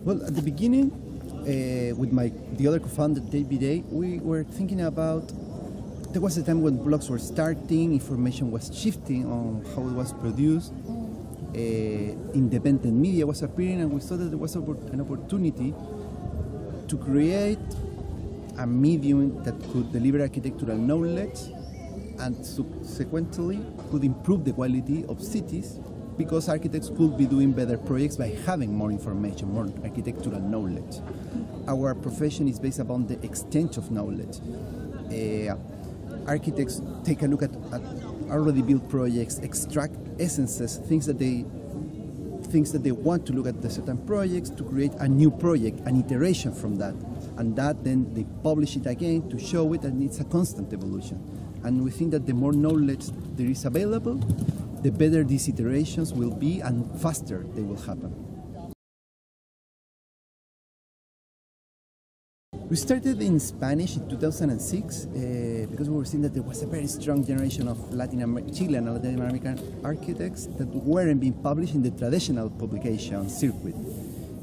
Well, at the beginning, with the other co-founder, David, we were thinking about, there was a time when blogs were starting, information was shifting on how it was produced, independent media was appearing, and we thought that there was an opportunity to create a medium that could deliver architectural knowledge and subsequently could improve the quality of cities, because architects could be doing better projects by having more information, more architectural knowledge. Our profession is based upon the exchange of knowledge. Architects take a look at already built projects, extract essences, things that they want to look at the certain projects to create a new project, an iteration from that. And that then they publish it again to show it, and it's a constant evolution. And we think that the more knowledge there is available, the better these iterations will be and faster they will happen. We started in Spanish in 2006 because we were seeing that there was a very strong generation of Chilean and Latin American architects that weren't being published in the traditional publication circuit.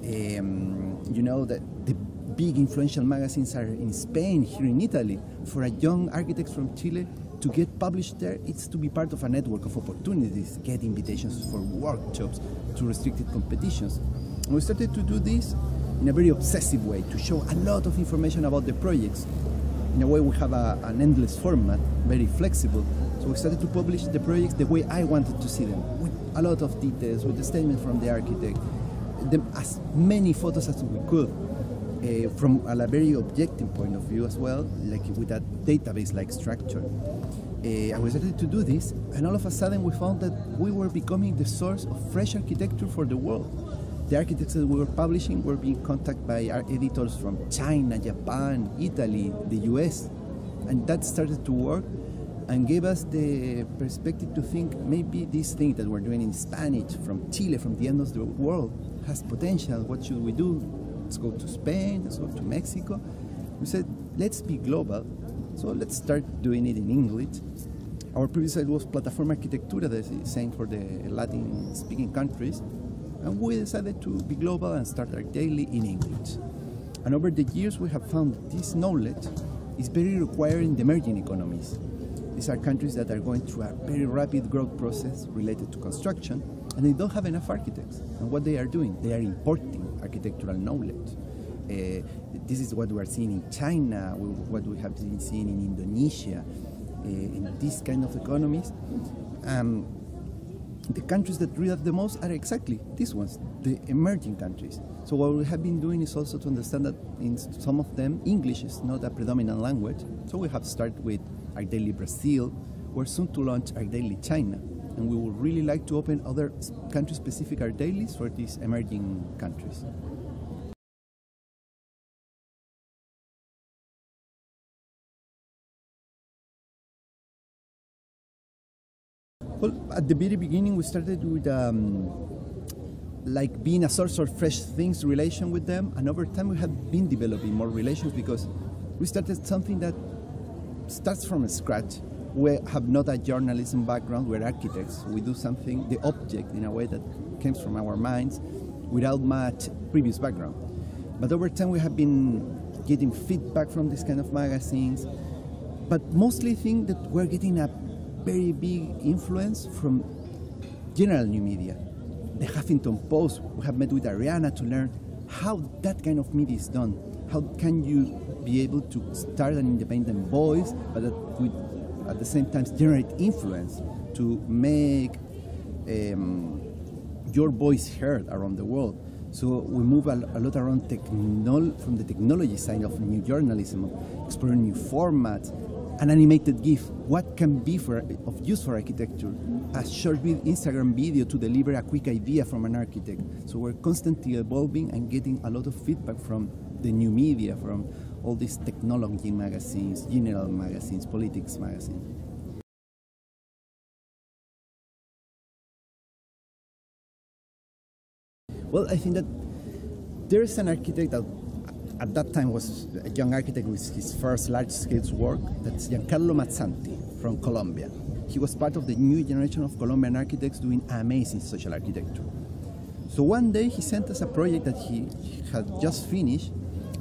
You know, that the big influential magazines are in Spain, here in Italy. For a young architect from Chile to get published there, it's to be part of a network of opportunities, get invitations for workshops, to restricted competitions. And we started to do this in a very obsessive way, to show a lot of information about the projects. In a way, we have an endless format, very flexible. So we started to publish the projects the way I wanted to see them, with a lot of details, with the statement from the architect, as many photos as we could, from a very objective point of view as well, like with a database-like structure. And we started to do this, and all of a sudden we found that we were becoming the source of fresh architecture for the world. The architects that we were publishing were being contacted by our editors from China, Japan, Italy, the US, and that started to work and gave us the perspective to think maybe this thing that we're doing in Spanish from Chile, from the end of the world, has potential. What should we do? Let's go to Spain, let's go to Mexico. We said, let's be global, so let's start doing it in English. Our previous site was Plataforma Arquitectura, that is saying for the Latin-speaking countries. And we decided to be global and start our daily in English. And over the years, we have found that this knowledge is very required in the emerging economies. These are countries that are going through a very rapid growth process related to construction, and they don't have enough architects. And what they are doing, they are importing architectural knowledge. This is what we are seeing in China, what we have been seeing in Indonesia, in these kind of economies. The countries that read up the most are exactly these ones, the emerging countries. So what we have been doing is also to understand that in some of them, English is not a predominant language. So we have started with our daily Brazil. We're soon to launch our daily China. And we would really like to open other country-specific art dailies for these emerging countries. Well, at the very beginning, we started with like being a source of fresh things relation with them, and over time we have been developing more relations because we started something that starts from scratch. We have not a journalism background, we're architects. We do something, the object, in a way that comes from our minds without much previous background. But over time we have been getting feedback from this kind of magazines, but mostly think that we're getting a very big influence from general new media. The Huffington Post, we have met with Ariana to learn how that kind of media is done. How can you be able to start an independent voice, but at the same time generate influence to make your voice heard around the world. So we move a lot around from the technology side of new journalism, exploring new formats. An animated GIF, what can be of use for architecture? A short Instagram video to deliver a quick idea from an architect. So we're constantly evolving and getting a lot of feedback from the new media, from all these technology magazines, general magazines, politics magazines. Well, I think that there is an architect that at that time was a young architect with his first large-scale work. That's Giancarlo Mazzanti from Colombia. He was part of the new generation of Colombian architects doing amazing social architecture. So one day he sent us a project that he had just finished,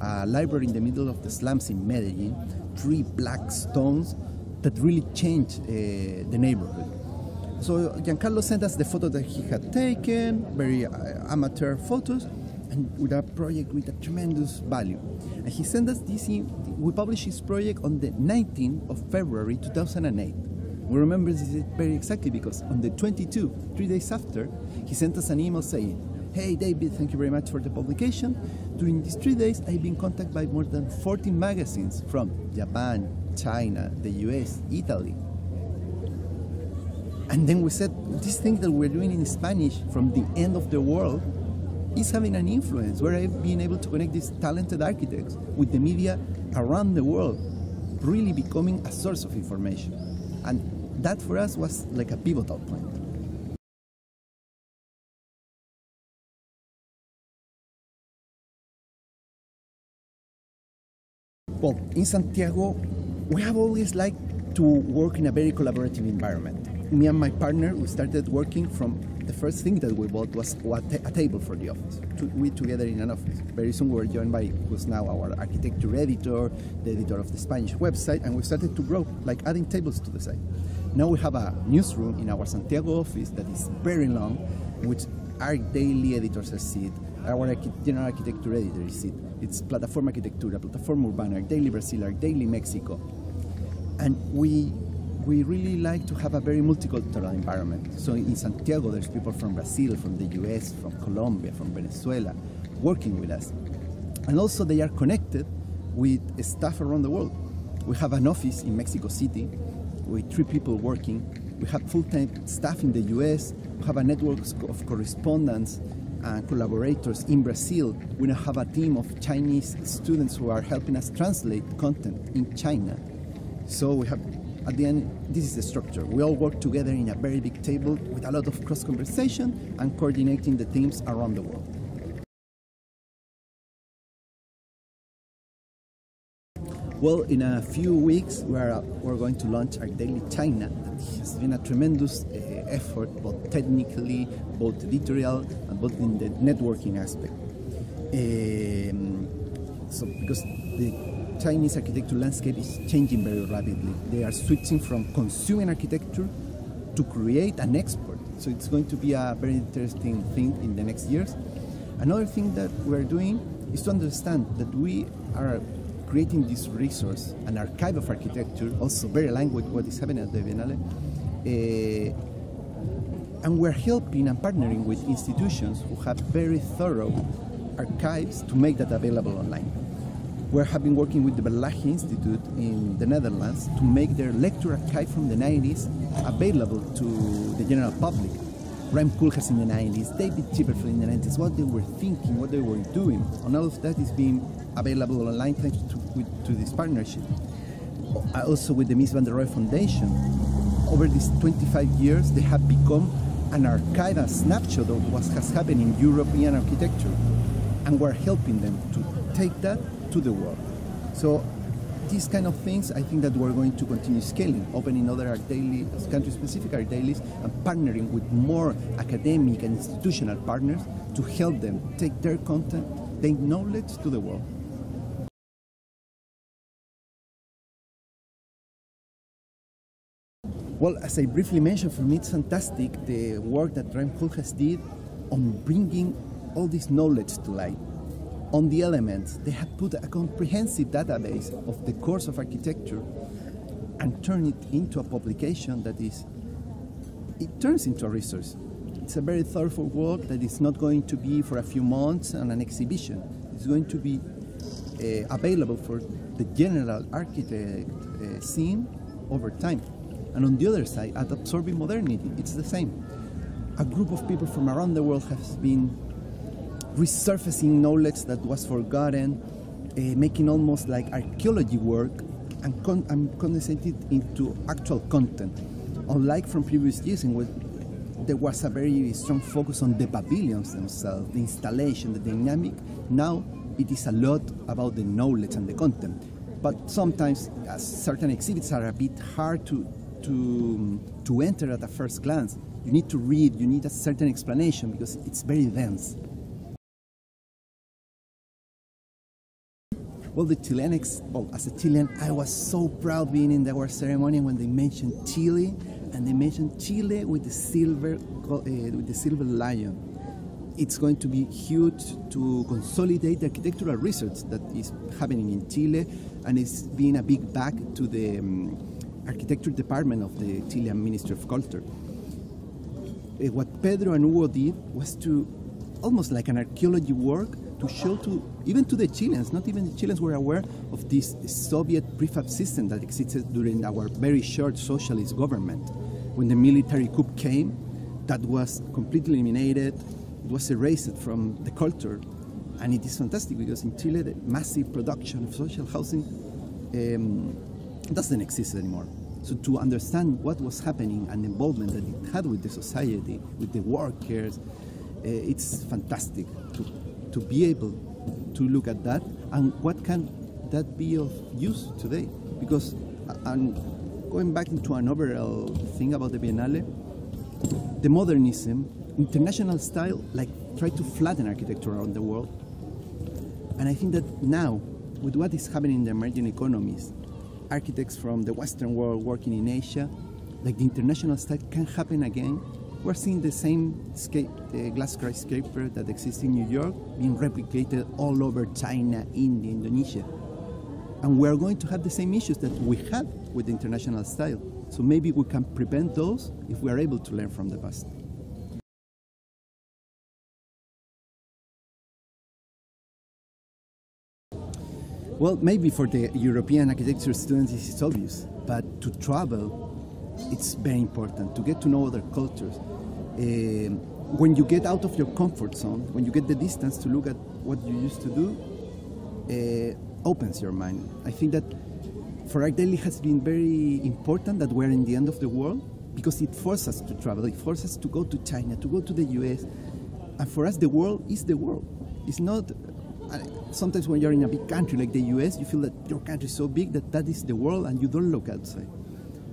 a library in the middle of the slums in Medellin, 3 black stones that really changed the neighborhood. So Giancarlo sent us the photo that he had taken, very amateur photos, and with a project with a tremendous value. And he sent us this, we published his project on the 19th of February 2008. We remember this very exactly because on the 22, 3 days after, he sent us an email saying, "Hey David, thank you very much for the publication. During these 3 days, I've been contacted by more than 14 magazines from Japan, China, the US, Italy." And then we said, this thing that we're doing in Spanish from the end of the world is having an influence, where I've been able to connect these talented architects with the media around the world, really becoming a source of information. And that for us was like a pivotal point. Well, in Santiago, we have always liked to work in a very collaborative environment. Me and my partner, we started working from the first thing that we bought was a table for the office. We together in an office. Very soon we were joined by who's now our architecture editor, the editor of the Spanish website, and we started to grow, like adding tables to the site. Now we have a newsroom in our Santiago office that is very long, in which our daily editors sit, our general architecture editor sit. It's Plataforma Arquitectura, Plataforma Urbana, Daily Brazil, our Daily Mexico. And we really like to have a very multicultural environment. So in Santiago, there's people from Brazil, from the US, from Colombia, from Venezuela, working with us. And also they are connected with staff around the world. We have an office in Mexico City with 3 people working. We have full-time staff in the US. We have a network of correspondents and collaborators in Brazil. We now have a team of Chinese students who are helping us translate content in China. So we have, at the end, this is the structure. We all work together in a very big table with a lot of cross-conversation and coordinating the teams around the world. Well, in a few weeks, we're going to launch our Daily China. That has been a tremendous effort, both technically, both editorial, and both in the networking aspect. So because the Chinese architecture landscape is changing very rapidly. They are switching from consuming architecture to create and export. So it's going to be a very interesting thing in the next years. Another thing that we're doing is to understand that we are creating this resource, an archive of architecture, also very aligned with what is happening at the Biennale. And we're helping and partnering with institutions who have very thorough archives to make that available online. We have been working with the Berlage Institute in the Netherlands to make their lecture archive from the 90s available to the general public. Rem Koolhaas in the 90s, David Chipperfield in the 90s, what they were thinking, what they were doing, and all of that is being available online thanks to this partnership. Also with the Mies van der Rohe Foundation, over these 25 years they have become an archive, a snapshot of what has happened in European architecture, and we're helping them to take that to the world. So these kind of things, I think that we're going to continue scaling, opening other art daily, country-specific art dailies, and partnering with more academic and institutional partners to help them take their content, their knowledge to the world. Well, as I briefly mentioned, for me it's fantastic the work that Rem Koolhaas did on bringing all this knowledge to light. On the elements, they have put a comprehensive database of the course of architecture and turned it into a publication that it turns into a resource. It's a very thoughtful work that is not going to be for a few months and an exhibition. It's going to be available for the general architect scene over time. And on the other side, at Absorbing Modernity, it's the same. A group of people from around the world has been resurfacing knowledge that was forgotten, making almost like archaeology work, and condensing it into actual content. Unlike from previous years in which there was a very strong focus on the pavilions themselves, the installation, the dynamic, now it is a lot about the knowledge and the content. But sometimes certain exhibits are a bit hard to to enter at a first glance. You need to read, you need a certain explanation because it's very dense. Well, the Chileans, well, as a Chilean, I was so proud being in the award ceremony when they mentioned Chile, and they mentioned Chile with the silver lion. It's going to be huge to consolidate the architectural research that is happening in Chile, and it's being a big back to the architecture department of the Chilean Ministry of Culture. What Pedro and Hugo did was to, almost like an archaeology work, to show to, even to the Chileans, not even the Chileans were aware of this Soviet prefab system that existed during our very short socialist government. When the military coup came, that was completely eliminated, it was erased from the culture. And it is fantastic because in Chile, the massive production of social housing doesn't exist anymore. So to understand what was happening and the involvement that it had with the society, with the workers, it's fantastic to be able to look at that and what can that be of use today. Because going back into an overall thing about the Biennale, the modernism, international style, like try to flatten architecture around the world. And I think that now, with what is happening in the emerging economies, architects from the Western world working in Asia, like the international style can happen again. We're seeing the same glass skyscraper that exists in New York being replicated all over China, India, Indonesia. And we're going to have the same issues that we had with the international style. So maybe we can prevent those if we are able to learn from the past. Well, maybe for the European architecture students this is obvious, but to travel, it's very important to get to know other cultures. When you get out of your comfort zone, when you get the distance to look at what you used to do, opens your mind. I think that for Art Daily has been very important that we're in the end of the world because it forces us to travel, it forces us to go to China, to go to the US. And for us, the world is the world. It's not, sometimes when you're in a big country like the US, you feel that your country is so big that that is the world and you don't look outside.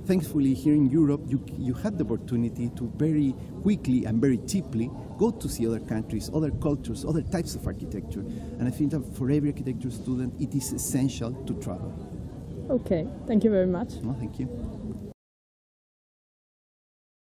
Thankfully, here in Europe, you have the opportunity to very quickly and very cheaply go to see other countries, other cultures, other types of architecture. And I think that for every architecture student, it is essential to travel. Okay, thank you very much. No, thank you.